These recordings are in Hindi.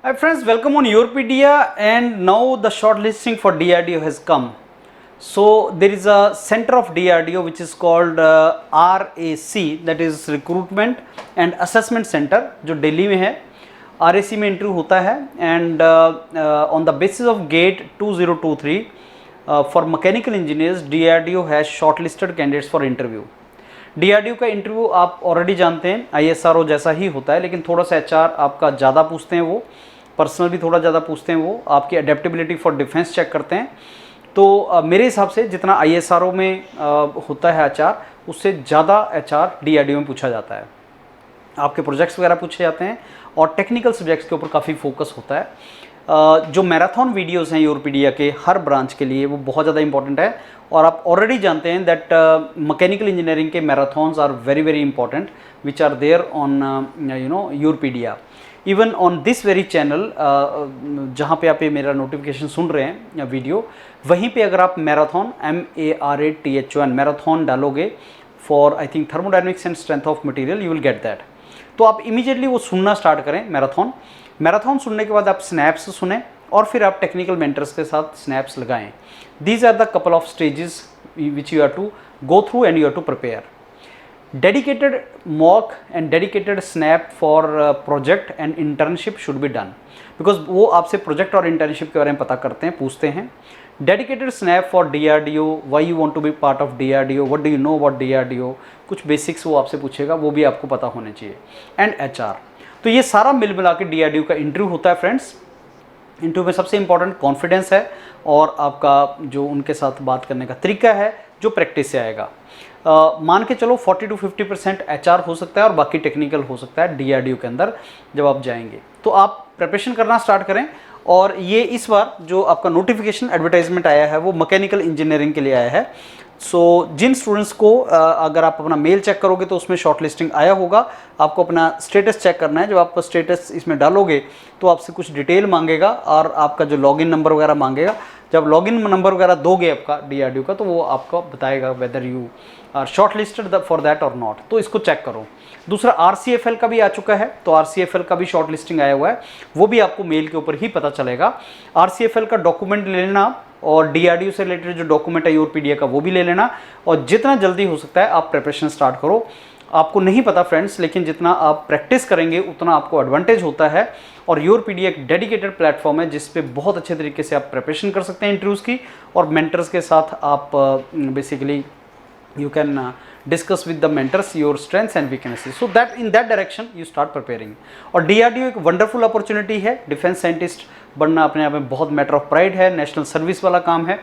Hi friends, welcome on Yourpedia, and now the shortlisting for DRDO has come. So there is a center of DRDO which is called RAC, that is Recruitment and Assessment Center, जो दिल्ली में है. RAC में इंटरव्यू होता है and on the basis of GATE 2023 for mechanical engineers DRDO has shortlisted candidates for interview. DRDO का इंटरव्यू आप ऑलरेडी जानते हैं, ISRO जैसा ही होता है, लेकिन थोड़ा सा HR आपका ज़्यादा पूछते हैं, वो पर्सनल भी थोड़ा ज़्यादा पूछते हैं, वो आपकी अडेप्टेबिलिटी फॉर डिफेंस चेक करते हैं. तो मेरे हिसाब से जितना ISRO में होता है HR, उससे ज़्यादा HR DRDO में पूछा जाता है. आपके प्रोजेक्ट्स वगैरह पूछे जाते हैं और टेक्निकल सब्जेक्ट्स के ऊपर काफ़ी फोकस होता है. जो मैराथन वीडियोस हैं योरपीडिया के हर ब्रांच के लिए, वो बहुत ज़्यादा इंपॉर्टेंट है. और आप ऑलरेडी जानते हैं दैट मैकेनिकल इंजीनियरिंग के marathons are very very important which are there on योरपीडिया. Even on this very channel, जहाँ पे आप ये मेरा नोटिफिकेशन सुन रहे हैं वीडियो, वहीं पे अगर आप मैराथन MARATHON मैराथन डालोगे for I think thermodynamics and strength of material, you will get that. तो आप इमीडिएटली वो सुनना स्टार्ट करें. मैराथन सुनने के बाद आप स्नैप्स सुने और फिर आप टेक्निकल मेंटर्स के साथ स्नैप्स लगाएं. These are the couple of stages which you have to go through and you have to prepare. Dedicated mock and dedicated snap for project and internship should be done, because वो आपसे प्रोजेक्ट और इंटर्नशिप के बारे में पता करते हैं, पूछते हैं. Dedicated snap for DRDO, why you want to be part of DRDO, what do you know about DRDO, कुछ बेसिक्स वो आपसे पूछेगा, वो भी आपको पता होने चाहिए. And HR. तो ये सारा मिल मिला के DRDO का इंटरव्यू होता है फ्रेंड्स. इंटरव्यू में सबसे इंपॉर्टेंट कॉन्फिडेंस है और आपका जो उनके साथ बात करने का तरीका है, जो प्रैक्टिस से आएगा. मान के चलो 40 to 50% HR हो सकता है और बाकी टेक्निकल हो सकता है DRDO के अंदर जब आप जाएंगे. तो आप प्रिपरेशन करना स्टार्ट करें. और ये इस बार जो आपका नोटिफिकेशन एडवर्टाइजमेंट आया है वो मैकेनिकल इंजीनियरिंग के लिए आया है. सो जिन स्टूडेंट्स को अगर आप अपना मेल चेक करोगे तो उसमें शॉर्टलिस्टिंग आया होगा. आपको अपना स्टेटस चेक करना है. जब आप स्टेटस इसमें डालोगे तो आपसे कुछ डिटेल मांगेगा और आपका जो लॉगिन नंबर वगैरह मांगेगा. जब लॉगिन नंबर वगैरह दोगे आपका DRDO का, तो वो आपको बताएगा whether you are short listed for that और नॉट. तो इसको चेक करो. दूसरा RCFL का भी आ चुका है, तो RCFL का भी शॉर्ट लिस्टिंग आया हुआ है, वो भी आपको मेल के ऊपर ही पता चलेगा. RCFL का डॉक्यूमेंट ले लेना और DRDO से रिलेटेड जो डॉक्यूमेंट है योरपीडिया का, वो भी ले लेना. और जितना जल्दी हो सकता है आप प्रिपरेशन स्टार्ट करो. आपको नहीं पता फ्रेंड्स, लेकिन जितना आप प्रैक्टिस करेंगे उतना आपको एडवांटेज होता है. और योरपीडिया एक डेडिकेटेड प्लेटफॉर्म है जिस पे बहुत अच्छे तरीके से आप प्रिपरेशन कर सकते हैं इंटरव्यूज़ की, और मेंटर्स के साथ आप basically you can discuss with the mentors your strengths and weaknesses, so that in that direction you start preparing. और DRDO एक वंडरफुल अपॉर्चुनिटी है. डिफेंस साइंटिस्ट बनना अपने आप में बहुत मैटर ऑफ प्राइड है, नेशनल सर्विस वाला काम है.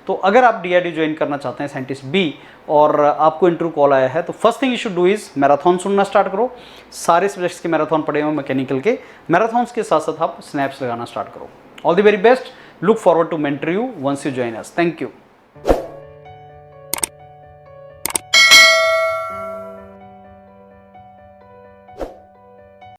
तो अगर आप DRDO ज्वाइन करना चाहते हैं साइंटिस्ट B और आपको इंटरव्यू कॉल आया है, तो first thing you should do is marathon सुनना स्टार्ट करो. सारे सब्जेक्ट्स के मैराथन पड़े हुए मैकेनिकल के, मैराथन्स के साथ साथ आप स्नैप्स लगाना स्टार्ट करो. All the very best. Look forward to mentor you once you join us. Thank you.